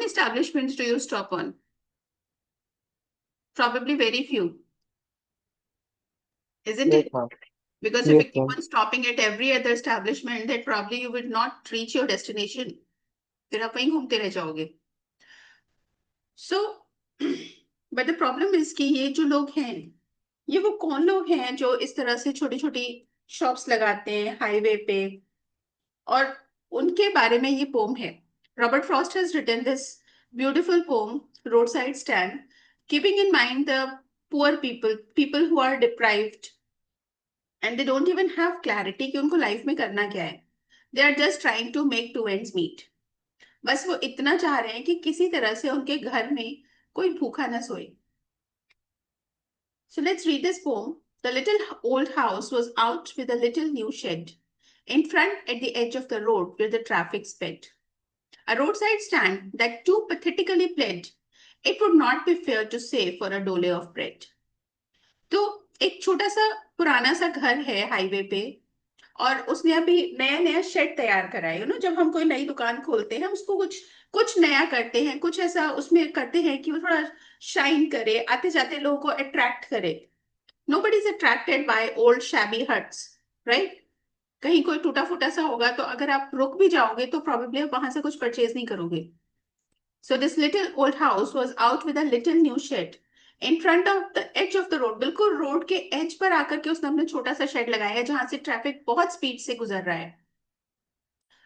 many establishments do you stop on? Probably very few, isn't Yes, it? ma'am. Because if Yes, you keep ma'am. on stopping at every other establishment, then probably you will not reach your destination. फिर आप वहीं घूमते रह जाओगे. So, but the problem is कि ये जो लोग हैं, ये वो कौन लोग हैं जो इस तरह से छोटी छोटी शॉप्स लगाते हैं हाईवे पे, और उनके बारे में ये पोम है. Robert Frost has written this beautiful poem, road side stand, keeping in mind the poor people, people who are deprived and they don't even have clarity कि उनको लाइफ में करना क्या है. They are just trying to make two ends meet. बस वो इतना चाह रहे हैं कि किसी तरह से उनके घर में कोई भूखा ना सोए. So let's read this poem. The little old house was out with a little new shed in front at the edge of the road where the traffic sped. A roadside stand that too pathetically pled, it would not be fair to say for a dole of bread. तो एक छोटा सा पुराना सा घर है highway पे, और उसने अभी नया नया शेड तैयार करा है. जब हम कोई नई दुकान खोलते हैं, हम उसको कुछ कुछ नया करते हैं, कुछ ऐसा उसमें करते हैं कि वो थोड़ा शाइन करे, आते जाते लोगों को अट्रैक्ट करे. Nobody is attracted by old shabby huts, right? कहीं कोई टूटा फूटा सा होगा तो अगर आप रुक भी जाओगे तो probably आप वहां से कुछ परचेज नहीं करोगे. So this little old house was out with a little new shed in front of the edge of the road. बिल्कुल रोड के एज पर आकर के उसने अपना छोटा सा शेड लगाया है जहां से ट्रैफिक बहुत स्पीड से गुजर रहा है.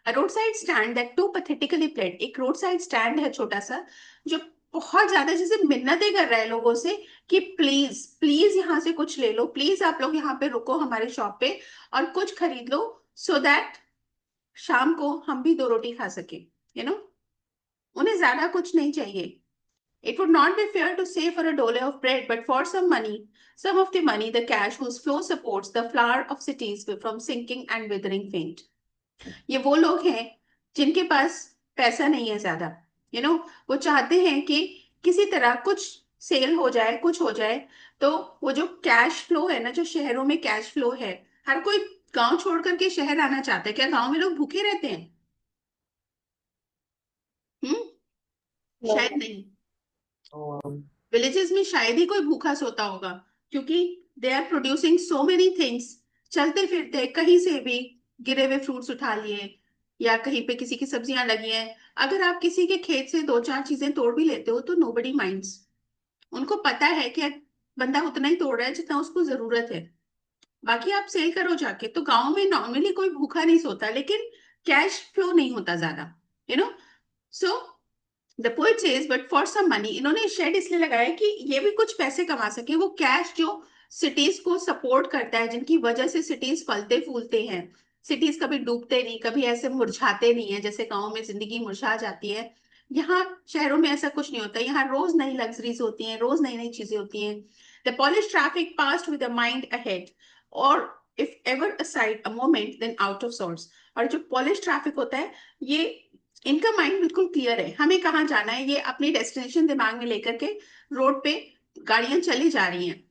A roadside stand that too pathetically pled. एक रोड साइड स्टैंड है छोटा सा, जो बहुत ज्यादा जैसे मिन्नतें कर रहा है लोगों से कि प्लीज प्लीज यहाँ से कुछ ले लो, प्लीज आप लोग यहाँ पे रुको हमारे शॉप पे और कुछ खरीद लो, सो दैट शाम को हम भी दो रोटी खा सके. यू नो उन्हें ज्यादा कुछ नहीं चाहिए. It would not be fair to say for a dole of bread, but for some of the money, the cash whose flow supports the flower of cities from sinking and withering faint. ये वो लोग हैं जिनके पास पैसा नहीं है ज्यादा. You no वो चाहते हैं कि किसी तरह कुछ सेल हो जाए, कुछ हो जाए. तो वो जो कैश फ्लो है ना, जो शहरों में कैश फ्लो है, हर कोई गांव छोड़ करके शहर आना चाहता है. क्या गांव में लोग भूखे रहते हैं? हम्म. शायद No. नहीं. Um, विलेजेस में शायद ही कोई भूखा सोता होगा, क्योंकि they are producing so many things. चलते फिरते कहीं से भी गिरे हुए फ्रूट्स उठा लिए, या कहीं पे किसी की सब्जियां लगी हैं, अगर आप किसी के खेत से दो चार चीजें तोड़ भी लेते हो तो नोबडी माइंड्स. उनको पता है कि बंदा उतना ही तोड़ रहा है जितना उसको जरूरत है. बाकी आप सेल करो जाके. तो गांव में नॉर्मली कोई भूखा नहीं सोता, लेकिन कैश फ्लो नहीं होता ज्यादा. You know so the poet says but for some money. इन्होंने शेड इसलिए लगाया है कि ये भी कुछ पैसे कमा सके. वो कैश जो सिटीज को सपोर्ट करता है, जिनकी वजह से सिटीज फलते फूलते हैं. सिटीज कभी डूबते नहीं, कभी ऐसे मुरझाते नहीं है जैसे गाँव में जिंदगी मुरझा जाती है. यहाँ शहरों में ऐसा कुछ नहीं होता. यहाँ रोज नई लग्जरीज होती हैं, रोज नई नई चीजें होती हैं. The polish traffic passed with a mind ahead, और if ever aside a moment then out of sorts. और जो पॉलिश ट्रैफिक होता है, ये इनका माइंड बिल्कुल क्लियर है, हमें कहाँ जाना है. ये अपनी डेस्टिनेशन दिमाग में लेकर के रोड पे गाड़ियां चली जा रही हैं.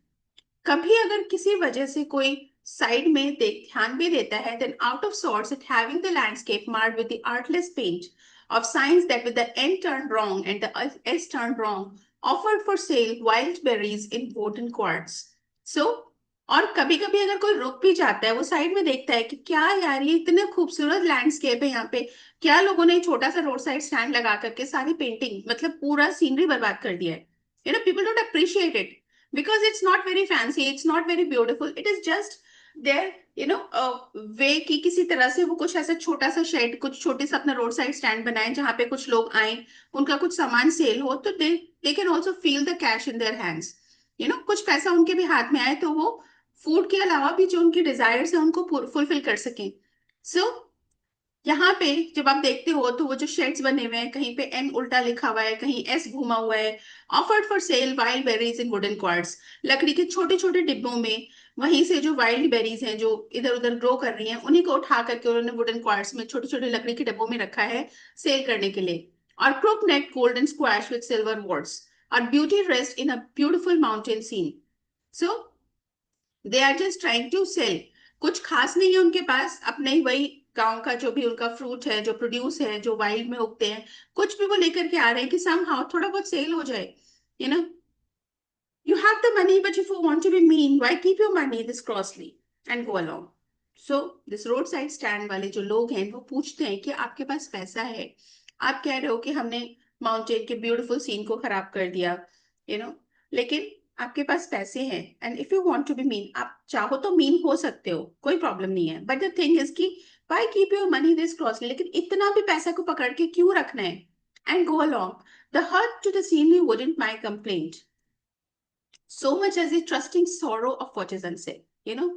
कभी अगर किसी वजह से कोई साइड में देख ध्यान भी देता है, then out of sorts it having the landscape marked with the artless paint of signs that with the end turned wrong and the S turned wrong offered for sale wild berries in wooden quarts. So और कभी कभी अगर कोई रुक भी जाता है, वो साइड में देखता है कि क्या यार ये इतने खूबसूरत लैंडस्केप है यहाँ पे, क्या लोगों ने छोटा सा रोड साइड स्टैंड लगा करके सारी पेंटिंग, मतलब पूरा सीनरी बर्बाद कर दिया है. People don't appreciate it because it's not very fancy, it's not very beautiful, it is just there. वे कि किसी तरह से वो कुछ ऐसा छोटा सा शेड, कुछ छोटे सा अपना रोड साइड स्टैंड बनाए जहां पे कुछ लोग आए, उनका कुछ सामान सेल हो, तो they can also feel the cash in their hands. कुछ पैसा उनके भी हाथ में आए तो वो फूड के अलावा भी जो उनकी डिजायर्स है उनको फुलफिल कर सकें. सो यहाँ पे जब आप देखते हो तो वो जो शेड्स बने हुए हैं, कहीं पे एन उल्टा लिखा हुआ है, कहीं एस घुमा हुआ है. Offered for sale wild berries in wooden quartz. लकड़ी के छोटे छोटे डिब्बों में वहीं से जो वाइल्ड बेरीज हैं जो इधर उधर ग्रो कर रही हैं, उन्हीं को उठा करके उन्होंने वुडन क्वार्ट्स में छोटे छोटे लकड़ी के डिब्बों में रखा है सेल करने के लिए. और crook neck golden squash with silver wards. और beauty rest in a beautiful mountain scene. So they are just trying to sell. कुछ खास नहीं है उनके पास, अपने ही वही गांव का जो भी उनका फ्रूट है, जो प्रोड्यूस है, जो वाइल्ड में उगते हैं, कुछ भी वो लेकर के आ रहे हैं कि सम हाउ थोड़ा बहुत सेल हो जाए। You know, you have the money, but if you want to be mean, why keep your money this costly and go along? So this roadside stand वाले जो लोग हैं वो पूछते हैं कि आपके पास पैसा है, आप कह रहे हो कि हमने माउंटेन के ब्यूटीफुल सीन को खराब कर दिया, यू नो, लेकिन आपके पास पैसे हैं, and if you want to be mean, आप चाहो तो मीन हो सकते हो, कोई प्रॉब्लम नहीं है, बट द थिंग इज कि why keep your money this costly, लेकिन इतना भी पैसा को पकड़ के क्यों रखना है, and go along. The hurt to the scenery wouldn't my complaint so much as the trusting sorrow of what is unsaid. You know,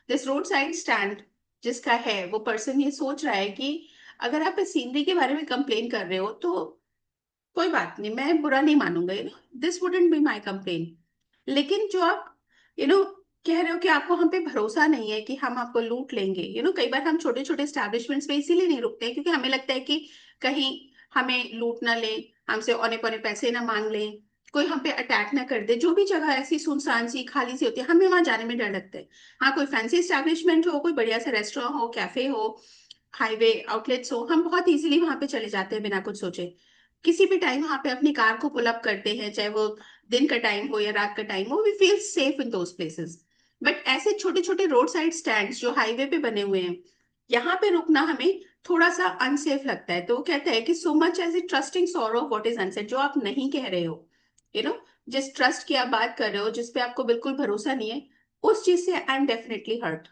this roadside stand जिसका है वो पर्सन ये सोच रहा है कि अगर आप इस सीनरी के बारे में कंप्लेन कर रहे हो तो कोई बात नहीं, मैं बुरा नहीं मानूंगा, this wouldn't be my complain. लेकिन जो आप कह रहे हो कि आपको हम पे भरोसा नहीं है कि हम आपको लूट लेंगे, कई बार हम छोटे छोटे स्टैब्लिशमेंट्स पे इसीलिए नहीं रुकते हैं क्योंकि हमें लगता है कि कहीं हमें लूट ना ले, हमसे औने पौने पैसे ना मांग लें, कोई हम पे अटैक ना कर दे। जो भी जगह ऐसी सुनसान सी खाली सी होती है, हमें वहां जाने में डर लगता है। हाँ, कोई फैंसी स्टैब्लिशमेंट हो, कोई बढ़िया सा रेस्टोरेंट हो, कैफे हो, हाईवे आउटलेट्स हो, हम बहुत इजीली वहां पे चले जाते हैं बिना कुछ सोचे। किसी भी टाइम वहां पे अपनी कार को पुल अप करते हैं, चाहे वो दिन का टाइम हो या रात का टाइम हो, we feel safe in those places. But ऐसे छोटे छोटे रोड साइड स्टैंड जो हाईवे पे बने हुए हैं, यहाँ पे रुकना हमें थोड़ा सा अनसेफ लगता है। तो वो कहता है कि so much as a trusting sorrow what is unsaid, जो आप नहीं कह रहे हो, यू नो जिस ट्रस्ट की आप बात कर रहे हो, जिस पे आपको बिल्कुल भरोसा नहीं है, उस चीज से I am definitely hurt.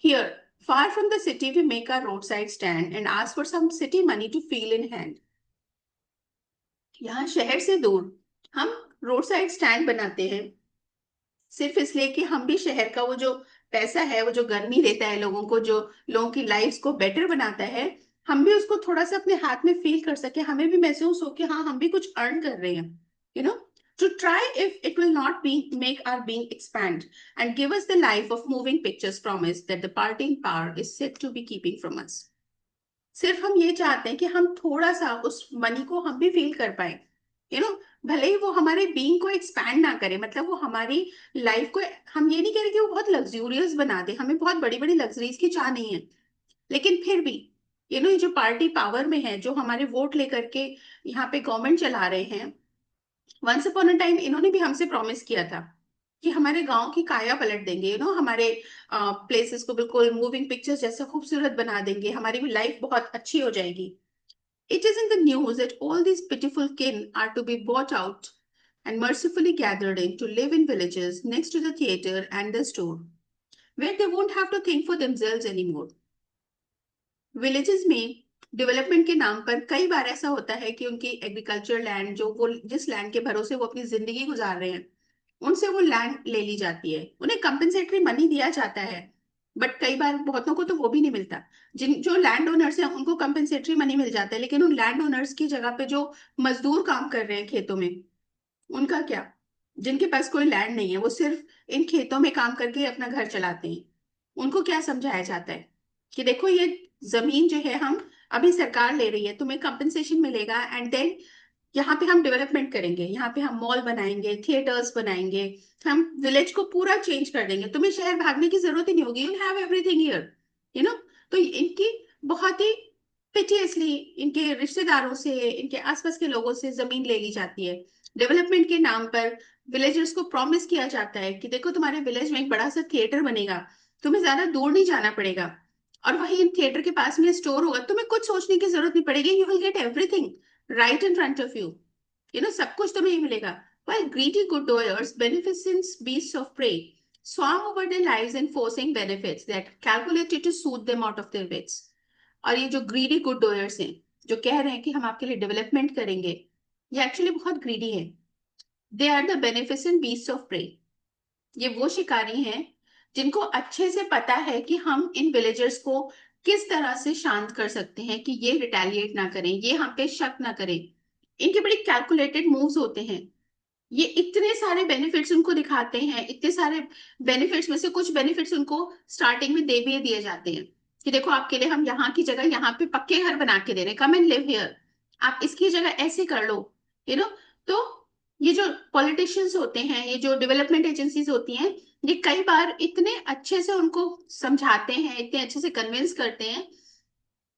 Here, far from the city, we make our roadside stand and ask for some city money to feel in hand. यहाँ शहर से दूर हम रोड साइड स्टैंड बनाते हैं सिर्फ इसलिए कि हम भी शहर का वो जो पैसा है, वो जो गर्मी देता है लोगों को, जो लोगों की लाइफ्स को बेटर बनाता है, हम भी उसको थोड़ा सा अपने हाथ में फील कर सके, हमें भी महसूस हो कि हाँ हम भी कुछ अर्न कर रहे हैं, you know to try if it will not be make our being expand and give us the life of moving pictures promise that the parting power is said to be keeping from us. सिर्फ हम ये चाहते हैं कि हम थोड़ा सा उस मनी को हम भी फील कर पाए, यू नो भले ही वो हमारे बीइंग को एक्सपैंड ना करे, मतलब वो हमारी लाइफ को, हम ये नहीं कह रहे कि वो बहुत लग्जूरियस बना दे, हमें बहुत बड़ी बड़ी लग्जरीज की चाह नहीं है, लेकिन फिर भी ये जो पार्टी पावर में है, जो हमारे वोट लेकर के यहाँ पे गवर्नमेंट चला रहे हैं, वंस अपॉन अ टाइम इन्होंने भी हमसे प्रॉमिस किया था कि हमारे गांव की काया पलट देंगे, हमारे प्लेसेस को बिल्कुल मूविंग पिक्चर्स जैसा खूबसूरत बना देंगे, हमारी भी लाइफ बहुत अच्छी हो जाएगी। It is in the news that all these pitiful kin are to be bought out and mercifully gathered in to live in villages next to the theater and the store, where they won't have to think for themselves anymore. Villages में development के नाम पर कई बार ऐसा होता है कि उनकी एग्रीकल्चर लैंड, जो वो जिस लैंड के भरोसे वो अपनी जिंदगी गुजार रहे हैं, उनसे वो लैंड ले ली जाती है, उन्हें कंपेंसेटरी मनी दिया जाता है, बट कई बार बहुतों को तो वो भी नहीं मिलता। जिन जो लैंड ओनर्स हैं उनको कंपेंसेटरी मनी मिल जाता है, लेकिन उन लैंड ओनर्स की जगह पे जो मजदूर काम कर रहे हैं खेतों में, उनका क्या? जिनके पास कोई लैंड नहीं है, वो सिर्फ इन खेतों में काम करके अपना घर चलाते हैं, उनको क्या समझाया जाता है कि देखो ये जमीन जो है हम अभी सरकार ले रही है, तुम्हें कंपनसेशन मिलेगा, एंड देन यहाँ पे हम डेवलपमेंट करेंगे, यहाँ पे हम मॉल बनाएंगे, थिएटर्स बनाएंगे, हम विलेज को पूरा चेंज कर देंगे, तुम्हें शहर भागने की जरूरत ही नहीं होगी, you have everything here, you know तो इनकी बहुत ही पिटियसली इनके रिश्तेदारों से, इनके आसपास के लोगों से जमीन ले ली जाती है। डेवलपमेंट के नाम पर विलेजर्स को प्रॉमिस किया जाता है कि देखो तुम्हारे विलेज में एक बड़ा सा थिएटर बनेगा, तुम्हें ज्यादा दूर नहीं जाना पड़ेगा, और वही थिएटर के पास में स्टोर होगा, तुम्हें कुछ सोचने की जरूरत नहीं पड़ेगी, you will get everything right in front of you, सब कुछ तुम्हें ही मिलेगा। While greedy good doers, beneficent beasts of prey swarm over their lives enforcing benefits that calculated to soothe them out of their wits. और ये जो greedy good डोयर्स हैं, जो कह रहे हैं कि हम आपके लिए डेवलपमेंट करेंगे, ये एक्चुअली बहुत ग्रीडी है। They are the beneficent beast of prey. ये वो शिकारी हैं जिनको अच्छे से पता है कि हम इन विलेजर्स को किस तरह से शांत कर सकते हैं कि ये रिटेलिएट ना करें, ये हम पे शक ना करें। इनके बड़े कैलकुलेटेड मूव्स होते हैं, ये इतने सारे बेनिफिट्स उनको दिखाते हैं, इतने सारे बेनिफिट्स में से कुछ बेनिफिट्स उनको स्टार्टिंग में दे भी दिए जाते हैं कि देखो आपके लिए हम यहाँ की जगह यहाँ पे पक्के घर बना के दे रहे हैं, कम एंड लिव हियर, आप इसकी जगह ऐसे कर लो, यू नो तो ये जो पॉलिटिशियंस होते हैं, ये जो डेवलपमेंट एजेंसीज होती हैं, ये कई बार इतने अच्छे से उनको समझाते हैं, इतने अच्छे से कन्विंस करते हैं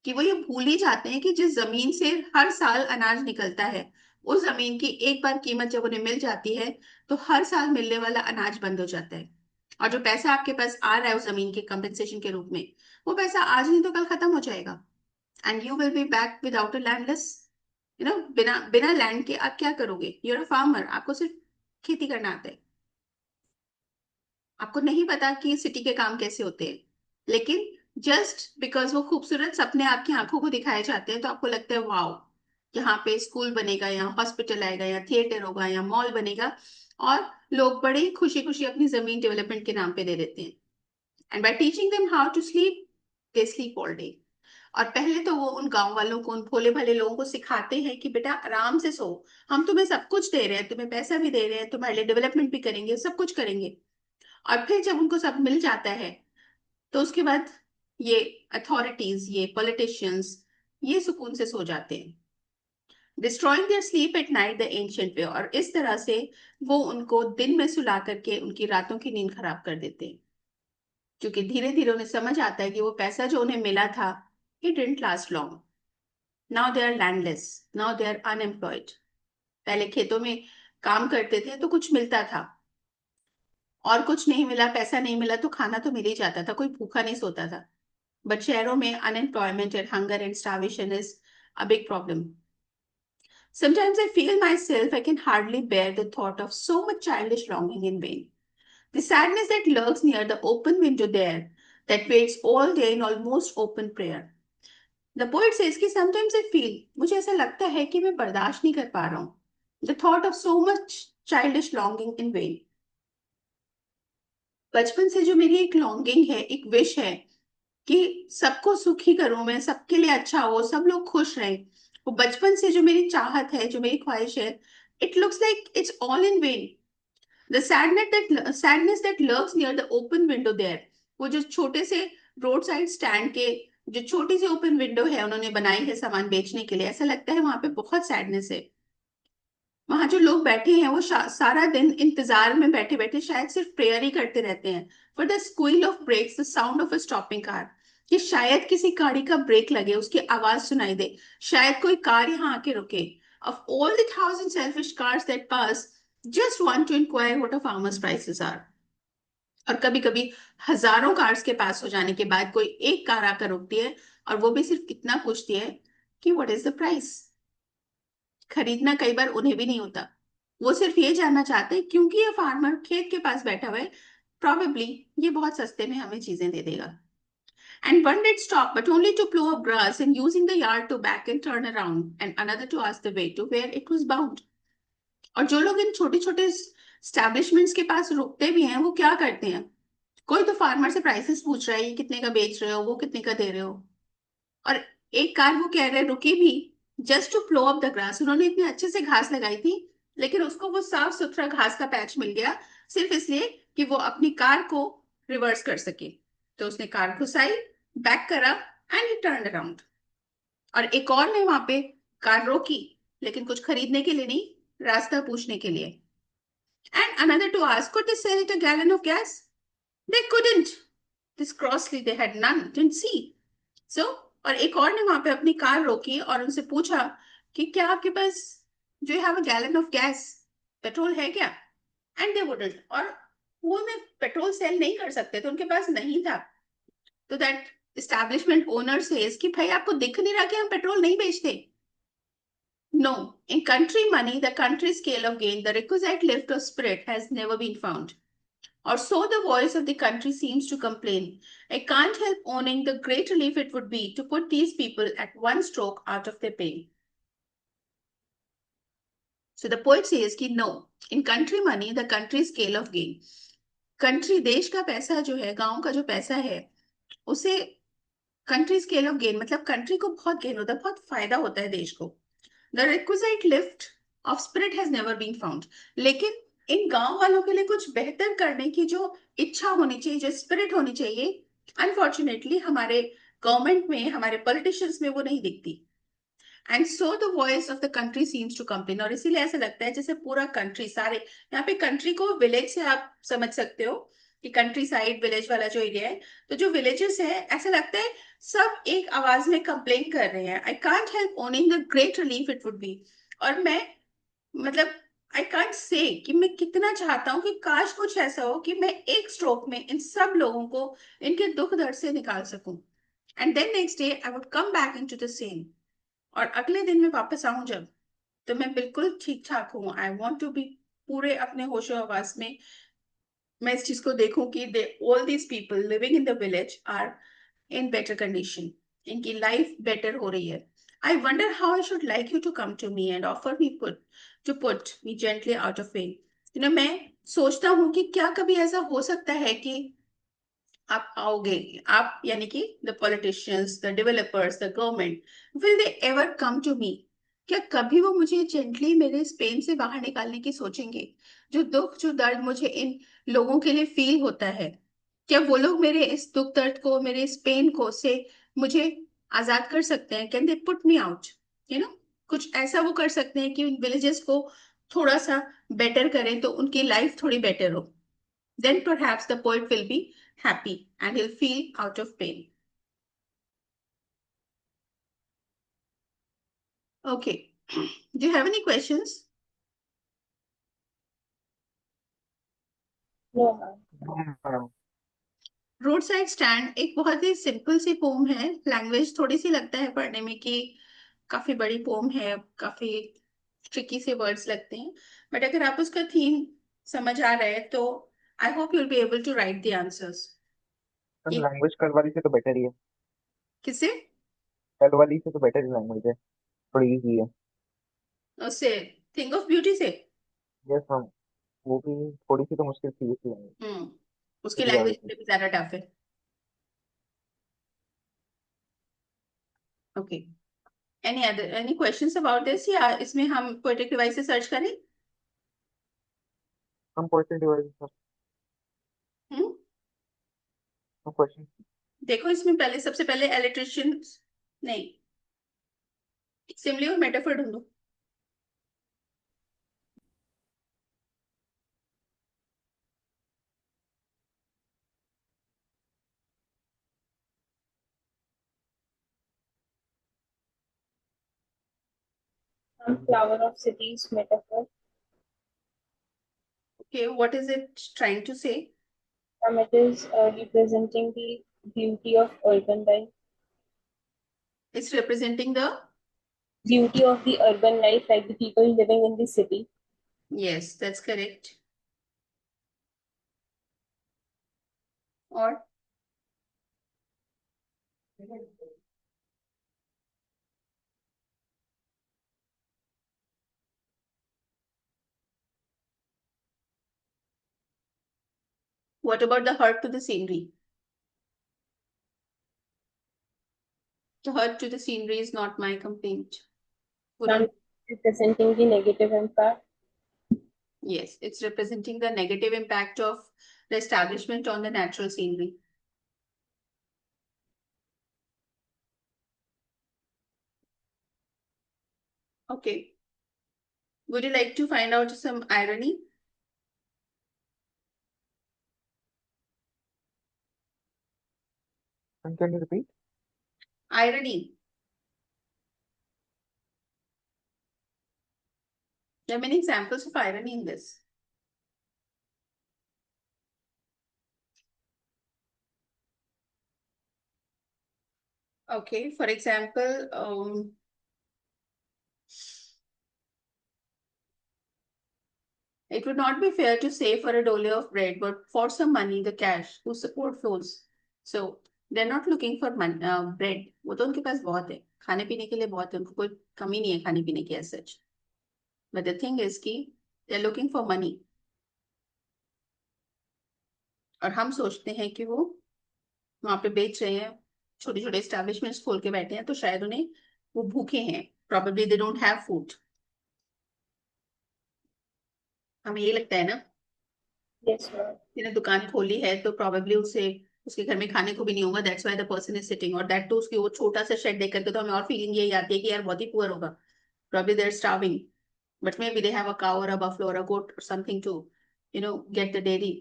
कि वो ये भूल ही जाते हैं कि जिस जमीन से हर साल अनाज निकलता है, उस जमीन की एक बार कीमत जब उन्हें मिल जाती है, तो हर साल मिलने वाला अनाज बंद हो जाता है। और जो पैसा आपके पास आ रहा है उस जमीन के कंपेंसेशन के रूप में, वो पैसा आज नहीं तो कल खत्म हो जाएगा। And you will be back without a landless. बिना बिना लैंड के आप क्या करोगे? यूर अ फार्मर, आपको सिर्फ खेती करना आता है, आपको नहीं पता कि सिटी के काम कैसे होते हैं। लेकिन जस्ट बिकॉज वो खूबसूरत सपने आपकी आंखों को दिखाए जाते हैं, तो आपको लगता है वाओ, यहाँ पे स्कूल बनेगा, यहाँ हॉस्पिटल आएगा, यहाँ थिएटर होगा, यहाँ मॉल बनेगा। और लोग बड़े ही खुशी खुशी अपनी जमीन डेवलपमेंट के नाम पे दे देते हैं। And by teaching them how to sleep, they sleep all day. और पहले तो वो उन गांव वालों को, उन भोले भाले लोगों को सिखाते हैं कि बेटा आराम से सो, हम तुम्हें सब कुछ दे रहे हैं, तुम्हें पैसा भी दे रहे हैं, तुम्हारे लिए डेवलपमेंट भी करेंगे, सब कुछ करेंगे। और फिर जब उनको सब मिल जाता है, तो उसके बाद ये अथॉरिटीज, ये पॉलिटिशियंस, ये सुकून से सो जाते हैं, destroying their sleep at night the ancient way. और इस तरह से वो उनको दिन में सुला करके उनकी रातों की नींद खराब कर देते हैं, क्योंकि धीरे धीरे उन्हें समझ आता है कि वो पैसा जो उन्हें मिला था, it didn't last long. Now they are landless, now they are unemployed. पहले खेतों में काम करते थे तो कुछ मिलता था, और कुछ नहीं मिला, पैसा नहीं मिला, तो खाना तो मिल ही जाता था, कोई भूखा नहीं सोता था। बट शहरों में unemployment and hunger and starvation is a big problem. Sometimes I feel myself I can hardly bear the thought of so much childish longing in vain. The sadness that lurks near the open window there, that waits all day in almost open prayer. The poet says कि sometimes I feel, मुझे ऐसा लगता है कि मैं बर्दाश्त नहीं कर पा रहा हूँ, the thought of so much childish longing in vain. बचपन से जो मेरी एक लॉन्गिंग है, एक विश है कि सबको सुखी करूं मैं, सबके लिए अच्छा हो, सब लोग खुश रहें, वो बचपन से जो मेरी चाहत है, जो मेरी ख्वाहिश है, it looks like it's all in vain. The sadness that lurks near the open window there, वो जो छोटे से रोड साइड स्टैंड के, जो छोटी सी ओपन विंडो है उन्होंने बनाई है सामान बेचने के लिए, ऐसा लगता है वहां पे बहुत सैडनेस है। वहां जो लोग बैठे हैं वो सारा दिन इंतजार में बैठे बैठे शायद सिर्फ प्रेयर ही करते रहते हैं for the squeal of brakes, the sound of a stopping car, कि शायद किसी गाड़ी का ब्रेक लगे, उसकी आवाज सुनाई दे, शायद कोई कार यहाँ आके रुके. Of all the thousand selfish cars that pass, just want to inquire what a farmers prices are. और कभी कभी हजारों कार्स के पास हो जाने के बाद कोई एक कार आकर रुकती है, और वो भी सिर्फ इतना पूछती है कि व्हाट इज द प्राइस. खरीदना कई बार उन्हें भी नहीं होता, वो सिर्फ ये जानना चाहते हैं क्योंकि ये फार्मर खेत के पास बैठा हुआ है, प्रॉबेबली ये बहुत सस्ते में हमें चीजें दे देगा. And one did stop, but only to plow up grass and using the yard to back and turn around, and another to ask the way to where it was bound. और जो लोग इन छोटे छोटे स्टैब्लिशमेंट्स के पास रुकते भी हैं, वो क्या करते हैं? कोई तो फार्मर से प्राइसेस पूछ रहा है, ये कितने का बेच रहे हो, वो कितने का दे रहे हो. और एक कार वो कह रहे रुकी भी, just to plough up the grass. उन्होंने इतने अच्छे से घास लगाई थी, लेकिन उसको वो साफ सुथरा घास का पैच मिल गया, सिर्फ इसलिए कि वो अपनी कार को रिवर्स कर सके. तो उसने कार घुसाई, बैक करा, एंड ही टर्न अराउंड. और एक और ने वहां पे कार रोकी, लेकिन कुछ खरीदने के लिए नहीं, रास्ता पूछने के लिए. And another to ask could they sell it a gallon of gas. They couldn't. This grossly they had none, didn't see. सो और एक और ने वहां पे अपनी कार रोकी और उनसे पूछा कि क्या आपके पास, जो have a gallon of gas, petrol है क्या? And they wouldn't. और वो ने पेट्रोल सेल नहीं कर सकते थे, उनके पास नहीं था. तो दैट एस्टैब्लिशमेंट ओनर सेज कि भाई आपको दिख नहीं रहा कि हम पेट्रोल नहीं बेचते? No, in country money, the country scale of gain, the requisite lift of spirit has never been found. Or so the voice of the country seems to complain. I can't help owning the great relief it would be to put these people at one stroke out of their pain. So the poet says कि no, in country money, the country scale of gain. Country, देश का पैसा जो है, गांव का जो पैसा है, उसे कंट्री स्केल ऑफ गेन, मतलब कंट्री को बहुत गेन होता है, बहुत फायदा होता है देश को. The requisite lift of spirit has never been found. लेकिन इन गांव वालों के लिए कुछ बेहतर करने की जो इच्छा होनी चाहिए, जो स्पिरिट होनी चाहिए, अनफॉर्चुनेटली हमारे गवर्नमेंट में, हमारे पॉलिटिशियंस में वो नहीं दिखती. And so the voice of the country seems to complain. और इसीलिए ऐसा लगता है जैसे पूरा कंट्री, सारे, यहाँ पे कंट्री को विलेज से आप समझ सकते हो, कि कंट्री साइड विलेज वाला जो एरिया है, तो जो विलेजेस है ऐसा लगता है सब एक आवाज में कंप्लेन कर रहे हैं। I can't help owning the great relief it would be. और मैं, मतलब, आई कांट से कि मैं कितना चाहता हूँ कि काश कुछ ऐसा हो कि मैं एक स्ट्रोक में इन सब लोगों को इनके दुख दर्द से निकाल सकूं। And then next day I would come back into the same. और अगले दिन मैं वापस आऊं जब, तो मैं बिल्कुल ठीक ठाक हूँ। आई वॉन्ट टू बी पूरे अपने होशो हवास में। मैं इस चीज को देखूं कि they all these people living in the village are in better condition, इनकी लाइफ बेटर हो रही है। I wonder how I should like you to come to me and offer me put me gently out of pain. मैं सोचता हूँ कि क्या कभी ऐसा हो सकता है कि आप आओगे, आप यानी कि the politicians, the developers, the government, will they ever come to me? क्या कभी वो मुझे जेंटली मेरे इस पेन से बाहर निकालने की सोचेंगे? जो दुख, जो दर्द मुझे इन लोगों के लिए फील होता है, क्या वो लोग मेरे इस दुख दर्द को, मेरे इस पेन को से मुझे आजाद कर सकते हैं? Can they put me out? कुछ ऐसा वो कर सकते हैं कि विलेजेस को थोड़ा सा बेटर करें, तो उनकी लाइफ थोड़ी बेटर हो। then perhaps the poet will be happy and he'll feel out of pain. Okay. Do you have any questions? No, ma'am. हाँ, रोड साइड स्टैंड एक बहुत ही सिंपल सी पोम है। लैंग्वेज थोड़ी सी लगता है पढ़ने में कि काफी बड़ी पोम है, काफी ट्रिकी से वर्ड्स लगते हैं, बट अगर आप उसका थीम समझ आ रहे हैं तो I hope you'll be able to write the answers. एक लैंग्वेज कल वाली से तो बेटर ही है। किसे? कल वाली से तो बेटर ही लैंग्वेज है, थोड़ी इजी है। उससे थिंग ऑफ ब्यूटी से? यस मैम, वो भी थोड़ी सी तो मुश्किल थी उसकी लैंग्वेज, उसकी मुझे याद लैंग्वेज थी। भी ज्यादा टफ है। Okay. Any questions about this, या इसमें हम पोएटिक डिवाइस से सर्च करें? हम क्वेश्चन डिवाइस, हम्म हम क्वेश्चन। देखो, इसमें पहले, सबसे पहले इलेक्ट्रिशियन, नहीं, सिमली और मेटाफर ढूंढो। Flower of cities metaphor. Okay, what is it trying to say? It is representing the beauty of urban life. It's representing the, Beauty of the urban life, like the people living in the city. Yes that's correct. और what about the hurt to the scenery? The hurt to the scenery is not my complaint, And wouldn't? representing the negative impact. Yes, it's representing the negative impact of the establishment on the natural scenery. Okay. Would you like to find out some irony? Can you repeat? Irony. There are many examples of irony in this. Okay, for example, it would not be fair to say for a dole of bread, but for some money, the cash, whose support flows. So they're not looking for money, bread. वो तो उनके पास बहुत है, खाने पीने के लिए बहुत है, उनको कोई कमी नहीं है खाने पीने की as such. But the thing is कि they're looking for money. और हम सोचते हैं कि वो वहां पे बेच रहे हैं, छोटे छोटे एस्टेब्लिशमेंट्स खोल के बैठे हैं, तो शायद उन्हें, वो भूखे हैं, probably they don't have food. हमें ये लगता है ना, Yes, ma'am. जिसने दुकान खोली है तो प्रॉबेबली उसे, उसके घर में खाने को भी नहीं होगा, that's why the person is sitting, और दैट टू उसकी वो छोटा सा शेड देख करके तो हमें और फीलिंग यही आती है कि यार बहुत ही पुअर होगा, probably they are starving, but maybe they have a cow और अ बफलो और अ गोट और something to get the dairy.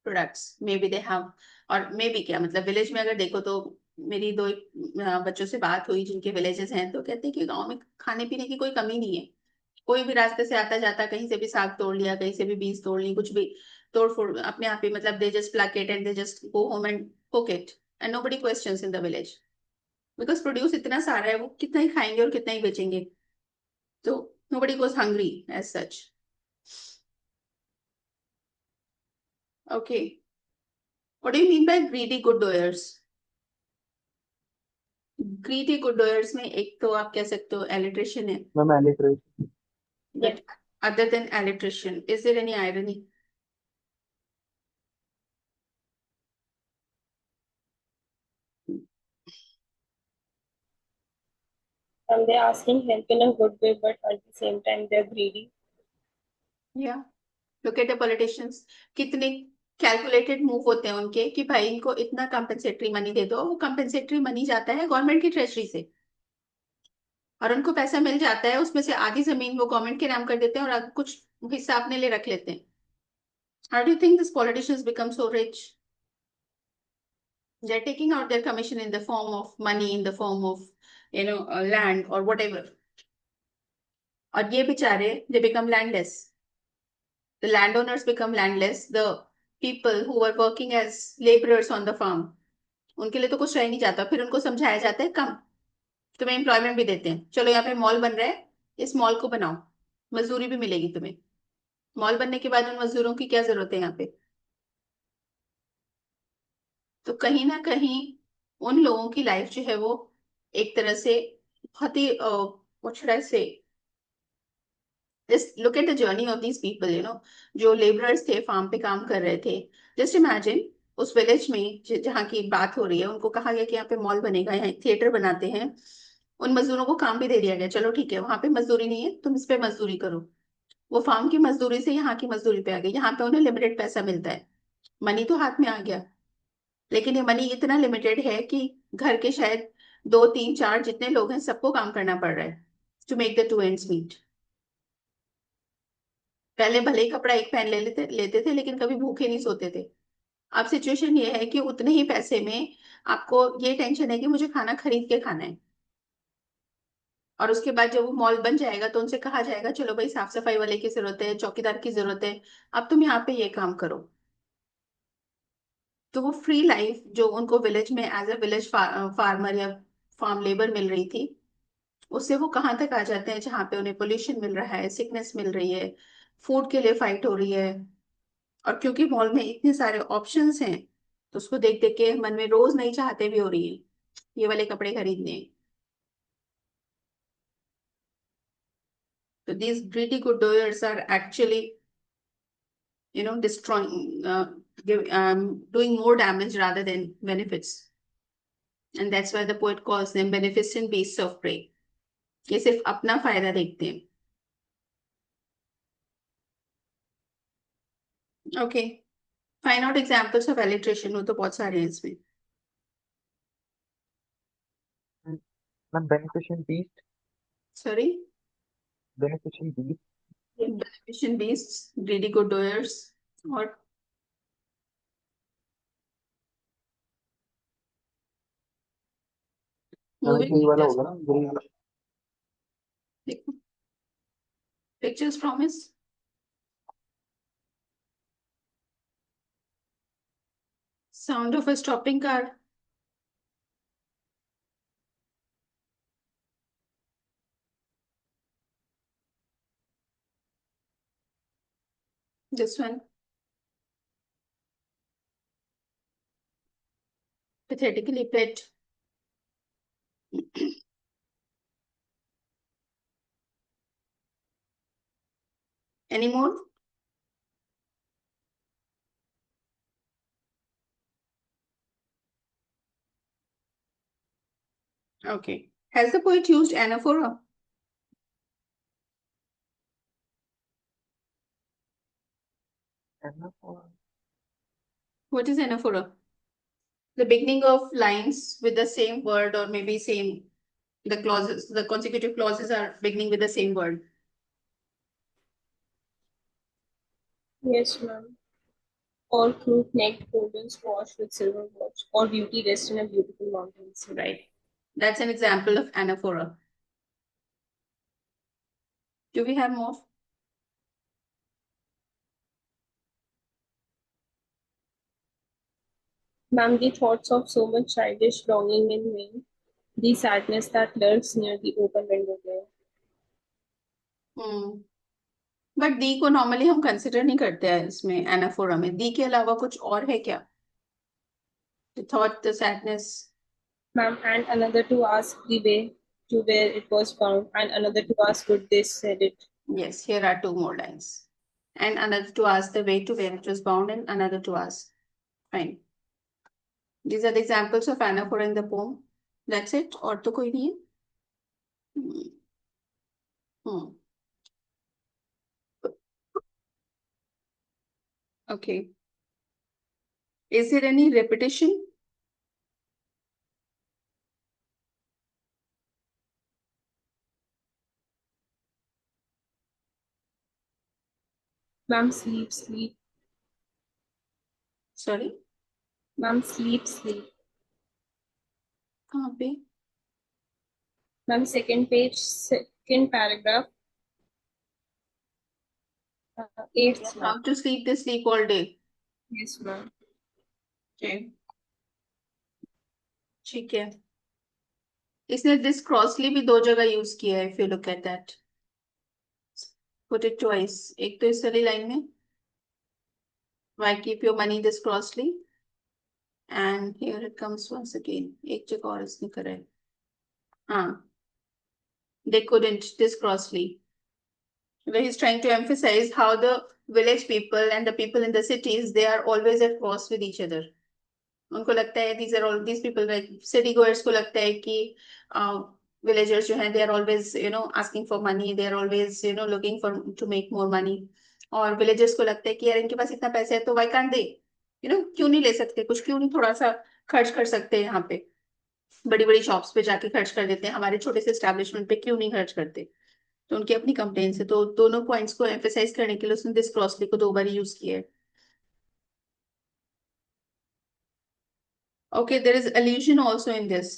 Products maybe they have, और मे बी क्या मतलब विलेज में अगर देखो तो मेरी दो बच्चों से बात हुई जिनके विलेजेस हैं, तो कहते हैं कि गांव में खाने पीने की कोई कमी नहीं है। कोई भी रास्ते से आता जाता कहीं से भी साग तोड़ लिया, कहीं से भी बीज तोड़ ली, कुछ भी तोड़ फोड़ अपने आप ही, मतलब they just plug it and they just go home and cook it, and nobody questions in the village, because produce इतना सारा है, वो कितना ही खाएंगे और कितना ही बेचेंगे, तो nobody goes hungry as such. Okay, what do you mean by greedy good doers? Greedy good doers में एक तो आप कह सकते हो alliteration है, ma'am alliteration. Yes. but other than alliteration, is there any irony? They're asking help in a good way, but at the same time they're greedy. Yeah, look at the politicians, कितने calculated move होते हैं उनके कि भाई इनको इतना compensatory money दे दो, वो कंपेंसेटरी मनी जाता है गवर्नमेंट की ट्रेजरी से, और उनको पैसा मिल जाता है, उसमें से आधी जमीन वो गवर्नमेंट के नाम कर देते हैं और कुछ हिस्सा अपने लिए रख लेते हैं. How do you think these politicians become so rich? They're taking out their commission in the form of money, in the form of, land or whatever. और ये बेचारे, they become landless. The landowners become landless. The people who were working as laborers on the farm, उनके लिए तो कुछ रह नहीं जाता. फिर उनको समझाया जाता है कम, तुम्हें एम्प्लॉयमेंट भी देते हैं, चलो यहाँ पे मॉल बन रहा है, इस मॉल को बनाओ, मजदूरी भी मिलेगी तुम्हें. मॉल बनने के बाद उन मजदूरों की क्या जरूरत है यहाँ पे? तो कहीं ना कहीं उन लोगों की लाइफ जो है वो एक तरह से बहुत ही व्हाट शुड आई से, just look at the journey of these people, जो लेबरर्स थे, फार्म पे काम कर रहे थे. जस्ट इमेजिन उस विलेज में जहाँ की बात हो रही है, उनको कहा गया कि यहाँ पे मॉल बनेगा, यहाँ थिएटर बनाते हैं. उन मजदूरों को काम भी दे दिया गया, चलो ठीक है वहां पे मजदूरी नहीं है, तुम इस पे मजदूरी करो. वो फार्म की मजदूरी से यहाँ की मजदूरी पे आ गई. यहाँ पे उन्हें लिमिटेड पैसा मिलता है, मनी तो हाथ में आ गया, लेकिन ये मनी इतना लिमिटेड है कि घर के शायद दो तीन चार जितने लोग हैं सबको काम करना पड़ रहा है to make the two ends meet. पहले भले ही कपड़ा एक पहन ले लेते लेते थे, लेकिन कभी भूखे नहीं सोते थे. अब सिचुएशन ये है कि उतने ही पैसे में आपको ये टेंशन है कि मुझे खाना खरीद के खाना है, और उसके बाद जब वो मॉल बन जाएगा तो उनसे कहा जाएगा चलो भाई साफ सफाई वाले की जरूरत है, चौकीदार की जरूरत है, अब तुम यहाँ पे ये काम करो. तो वो फ्री लाइफ जो उनको विलेज में एज अ विलेज फार्मर या फार्म लेबर मिल रही थी, उससे वो कहाँ तक आ जाते हैं जहाँ पे उन्हें पोल्यूशन मिल रहा है, सिकनेस मिल रही है, फूड के लिए फाइट हो रही है. और क्योंकि मॉल में इतने सारे ऑप्शंस हैं, तो उसको देख देख के मन में रोज नई चाहते भी हो रही है ये वाले कपड़े खरीदने. तो these greedy good doers are actually, destroying, doing more damage rather than benefits. And that's why the poet calls them beneficent beasts of prey. ये सिर्फ अपना फायदा देखते हैं. Okay, find out examples of alliteration. वो तो बहुत सारे हैं इसमें. Ma'am beneficent beast. Sorry, Beneficent beast. beneficent beasts, greedy good doers, और मैम मूवी ये वाला होगा ना देखो, pictures promise. Sound of a stopping car. This one. Pathetically pet. Any more? Okay. Has the poet used anaphora? What is anaphora? The beginning of lines with the same word, or maybe same, the clauses, the consecutive clauses are beginning with the same word. Yes, ma'am. Or crook-necked golden squash with silver watch, or beauty rests in a beautiful mountain scene. Right. That's an example of anaphora. Do we have more? Ma'am, the thoughts of so much childish longing in me, the sadness that lurks near the open window there. Hmm but the को normally हम consider नहीं करते हैं इसमें anaphora में दी के अलावा कुछ और है क्या the thought the sadness Ma'am, and another to ask the way to where it was found, and another to ask would they said it. yes here are two more lines and another to ask the way to where it was bound and another to ask fine these are the examples of anaphora in the poem that's it और तो कोई नहीं है हम्म हम्म, okay is there any repetition Ma'am, sleep, sleep. sorry Ma'am, sleep, sleep. कहाँ पे Ma'am, second page, second paragraph, eighth line. how to sleep they sleep all day Yes, ma'am. okay ठीक है इसने दिस क्रॉसली भी दो जगह यूज किया है if you look at that put it twice एक तो इस वाली लाइन में why keep your money this crossly and here it comes once again एक जगह और इसने करा है हाँ they couldn't this crossly where he's trying to emphasize how the village people and the people in the cities they are always at cross with each other उनको लगता है these are all these people like city goers को लगता है कि villagers जो हैं they are always you know asking for money they are always you know looking for to make more money और villagers को लगता है कि यार इनके पास इतना पैसा है तो why can't they you know क्यों नहीं ले सकते कुछ क्यों नहीं थोड़ा सा खर्च कर सकते हैं यहाँ पे बड़ी बड़ी शॉप्स पे जाके खर्च कर देते हैं हमारे छोटे से एस्टेब्लिशमेंट पे क्यों नहीं खर्च करते तो उनकी अपनी कंप्लेंट्स है तो दोनों पॉइंट्स को एम्फेसाइज करने के लिए उसने दिस क्रॉसली को दो बार यूज किया है okay there is allusion also in this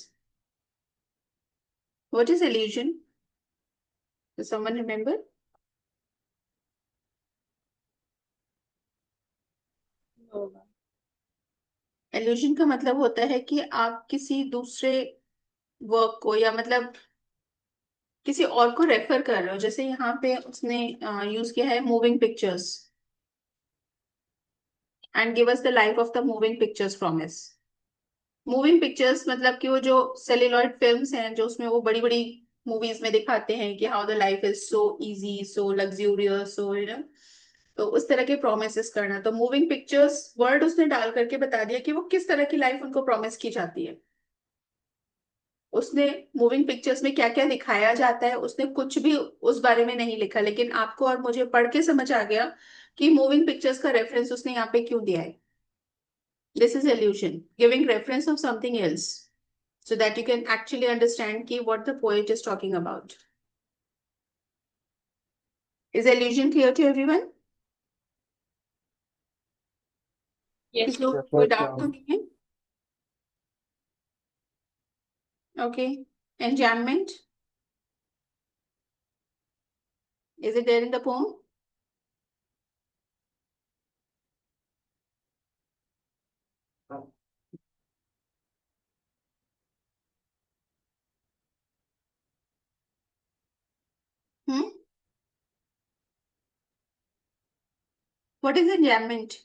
what is allusion does someone remember No, ma'am. allusion का मतलब होता है कि आप किसी दूसरे वर्क को या मतलब किसी और को रेफर कर रहे हो जैसे यहाँ पे उसने यूज किया है moving pictures and give us the life of the moving pictures from is moving pictures मतलब कि वो जो सेल्यूलॉइड फिल्म्स हैं जो उसमें वो बड़ी बड़ी मूवीज में दिखाते हैं कि how the life is so easy so luxurious so you know तो उस तरह के प्रोमिस करना तो मूविंग पिक्चर्स वर्ड उसने डाल करके बता दिया कि वो किस तरह की लाइफ उनको प्रॉमिस की जाती है उसने मूविंग पिक्चर्स में क्या क्या दिखाया जाता है उसने कुछ भी उस बारे में नहीं लिखा लेकिन आपको और मुझे पढ़ के समझ आ गया कि मूविंग पिक्चर्स का रेफरेंस उसने यहाँ पे क्यों दिया है this is illusion giving reference of something else so that you can actually understand ki what the poet is talking about is illusion clear to everyone Yes, किसी को yes कोई yes डाउट तो नहीं है okay enjambment is it there in the poem hmm what is enjambment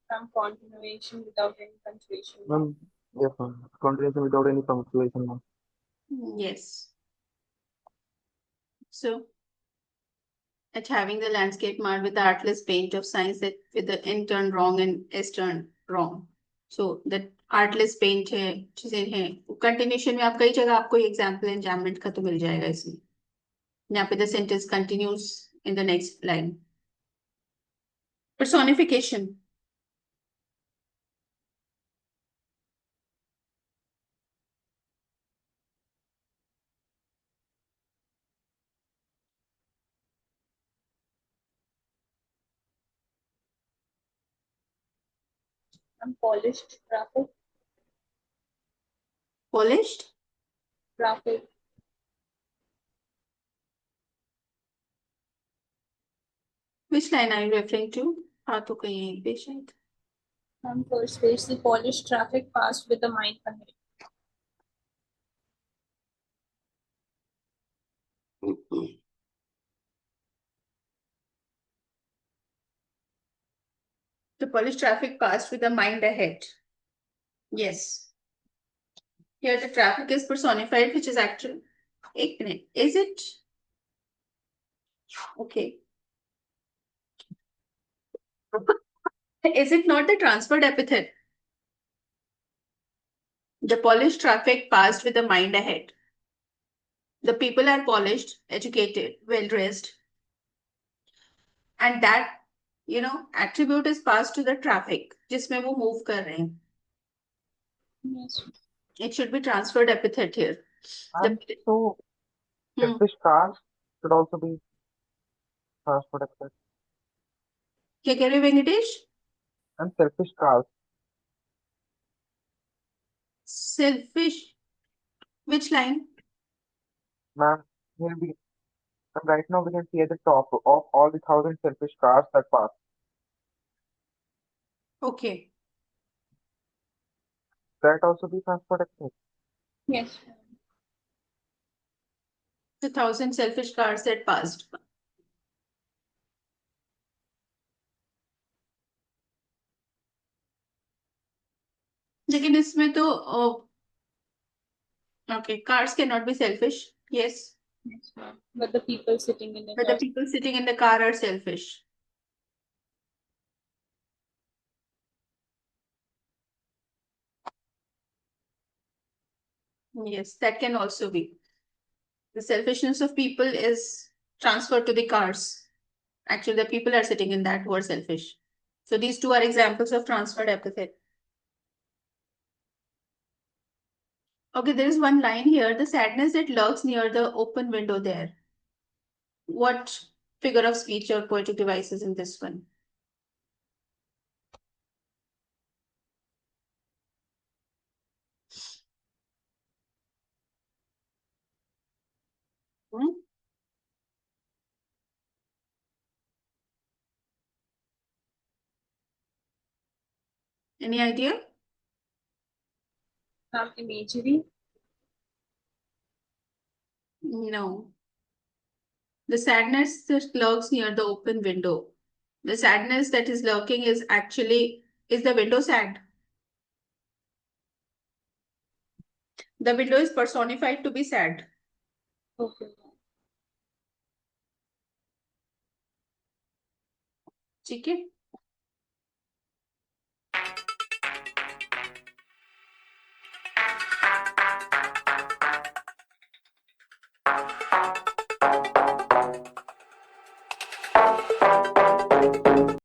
some continuation without any punctuation, ma'am ma'am. yes ma'am continuation without any punctuation ma'am yes so at having the landscape marred with the artless paint of signs that with the n turn wrong and s turn wrong. So that artless paint है चीजें हैं continuation में आप कई जगह आपको example एंजाममेंट का तो मिल जाएगा इसमें यहाँ पे the sentence continuous in the next line personification And polished traffic. Polished? Traffic. Which line are you referring to? हाँ तो कहीं एक पे शायद. On first page, the polished traffic passed with the mind ahead. The polished traffic passed with the mind ahead. Yes. Here the traffic is personified, which is actual. एक minute. Is it? Okay. Is it not the transferred epithet? The polished traffic passed with the mind ahead. The people are polished, educated, well dressed. And that, attribute is passed to the traffic, जिसमें वो move कर रहे हैं. Yes. It should be transferred epithet here. And so Hmm. selfish cars should also be transport epithet. क्या कह रहे हो Venkatesh? And selfish cars. Selfish. Which line? Ma'am, here we and right now we can see at the top of all the 1,000 selfish cars that pass. Okay. That also be transport epithet. Yes. The 1,000 selfish cars that passed. लेकिन इसमें तो okay, cars cannot be selfish. Yes. Yes, ma'am. But the people sitting in the But the car. people sitting in the car are selfish. Yes, that can also be. The selfishness of people is transferred to the cars. Actually, the people are sitting in that who are selfish. So these two are examples of transferred epithet. Okay, there is one line here. The sadness that lurks near the open window there. What figure of speech or poetic device is in this one? Hmm? Any idea? Imagery. No. The sadness that lurks near the open window. The sadness that is lurking is the window sad? The window is personified to be sad. Okay. ठीक है?